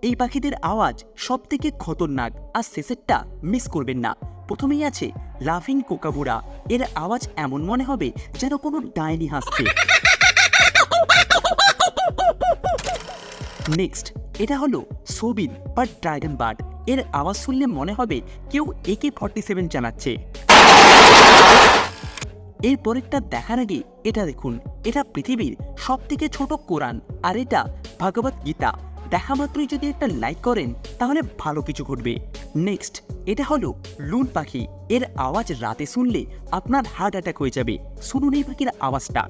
এই পাখিদের আওয়াজ সব থেকে খতরনাক, আর শেষেরটা মিস করবেন না। প্রথমেই আছে লাফিং কোকাবুরা। এর আওয়াজ এমন মনে হবে যেন কোনো ডাইনি হাসছে। নেক্সট, এটা হলো সোবিন বা ড্রাগন বার্ড। এর আওয়াজ শুনলে মনে হবে কেউ AK-47 চালাচ্ছে। এর পরেরটা দেখার আগে এটা দেখুন, এটা পৃথিবীর সব থেকে ছোট কোরআন, আর এটা ভগবত গীতা। দেখা মাত্রই যদি একটা লাইক করেন তাহলে ভালো কিছু ঘটবে। নেক্সট, এটা হলো লুন পাখি। এর আওয়াজ রাতে শুনলে আপনার হার্ট অ্যাটাক হয়ে যাবে। শুনুন এই পাখির আওয়াজটা।